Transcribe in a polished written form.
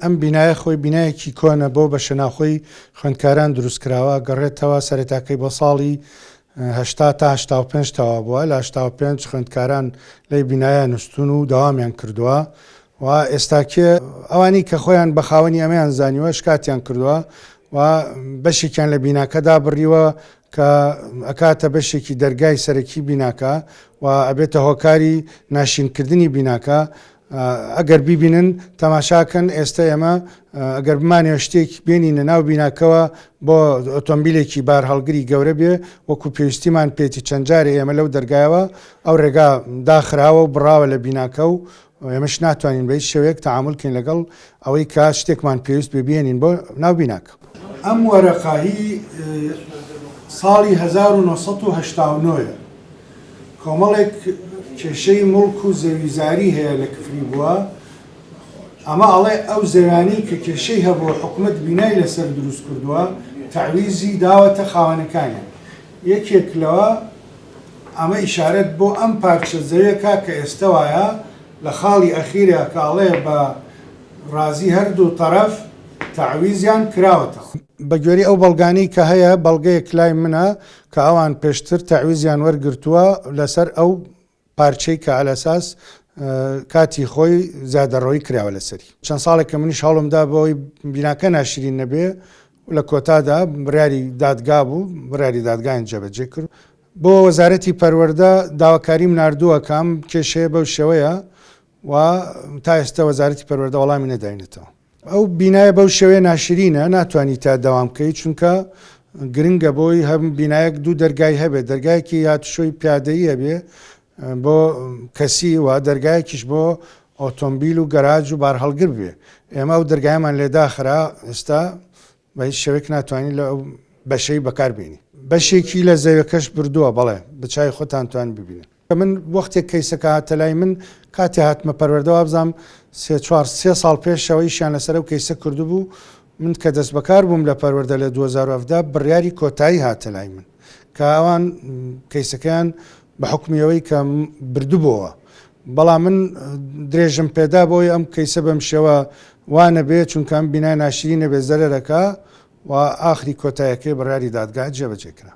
ئەم بینایە خۆی بینایەکی کۆنە بۆ بە شەناخۆی خوێندکاران دروستکراوە گەڕێتەوە سەرەتاکەی بۆ ساڵی 80 تا 85 تەوا بووە لە 85 خوێندکاران لەی بینایە نووسون و داوامیان کردووە و ئێستاکێ ئەوانی کە خۆیان بە خاوەنی ئەمەیان زانیوە شکاتیان کردووە و بەشێکیان لە بیناکەدا بڕیوە کە ئەکاتە بەشێکی دەرگای سەرەکی بیناکە و ئەبێتە هۆکاری ناشینکردنی بیناکە. ئەگەر بیبینن تەماشاکەن ئێستا ئێمە ئەگەر بمانێ شتێک بێنینە ناو بیناکەوە بۆ ئۆتۆمبیلێکی بار هەڵگری گەورە بێ وەکو پێویستیمان پێێتی چەند جارێ ئێمە لەو دەرگایەوە ئەو ڕێگا داخراوە و بڕاوە لە بیناکە و ئێمەش ناتوانین بە هیچ شێوەیەک تەعامڵکەین لەگەڵ ئەوەی کا شتێکمان پێویست ببێنین بۆ ناو بیناکە. ئەم وەرەقاهی ساڵی 1970 کۆمەڵێک کێشەی مڵک و زەویزاری هەیە لە کفری بووە ئەمە ئەڵێ ئەو زەوانی کە کێشەی هەبوو حکومت بینای لەسەر دروست کردووە تەعویزی داوەتە خاوەنەکانیان یەکێک لەوە ئەمە ئیشارەت بۆ ئەم پارچە زەویەکە کە ئێستا وایە لە خاڵی ئەخیرە کە ئەڵێ بە ڕازی هەردوو تەرەف تەعویزیان کراوەتەوە بە گوێری ئەو بەڵگانەی کە هەیە بەڵگەیەک لای منە کە ئەوان پێشتر تەعویزیان وەرگرتووە لەسەر ئەو پارچەی کە ئالەساس کاتی خۆی زیادەڕەوەی کراوە لەسەری چەند ساڵێک کە منیش هەوڵمدا بۆی بیناکە ناشرین نەبێ لە کۆتادا بڕیاری دادگا بوو بڕیاری دادگایان جێبەجێ کرد بۆ وەزارەتی پەروەردە داواکاریم نردووە کام کێشەیە بەو شێوەیە و تا ئێستا وەزارەتی پەروەردە وەڵامی نەداینێتەوە ئەو بینایە بەو شێوەیە ناشرینە ناتوانانی تا داوام بکەیت چونکە گرنگە بۆی هەم بینایەک دوو دەرگای هەبێت دەرگایەکی هاتوشۆی پیادەیی هەبێ بۆ کەسی و دەرگایەکیش بۆ ئۆتۆمبیل و گەراج و بار هەڵگر بێ ئێمە ئەو دەرگایمان لێداخرا ئێستا بە هیچ شەوێک ناتوانین لە بەشەی بەکاربێنی بەشێکی لە زەویەکەش بردووە بەڵێ بچای خۆتان توان ببینن من وەختێک کەیسەکە هاتەلای من کاتی هاتمە پەروەردەوە بزانام 3 ساڵ پێشەوەیشیان لەسەر ئەو کەیسە کردو بوو من کە دەست بەکار بووم لە پەروەردە لە 2017 بڕیاری کۆتایی هاتەلای من کە ئەوان کەیسەکەیان بە حکمیەوەی کە بردوبەوە بەڵام من درێژم پێدا بۆی ئەم کەیسە بەم شێوە وانە بێ چونکە ئەم بینای ناشرینە بێ زەرەرەکە و ئاخری کۆتایەکەی بڕیاری دادگا جێبەجێ کرا.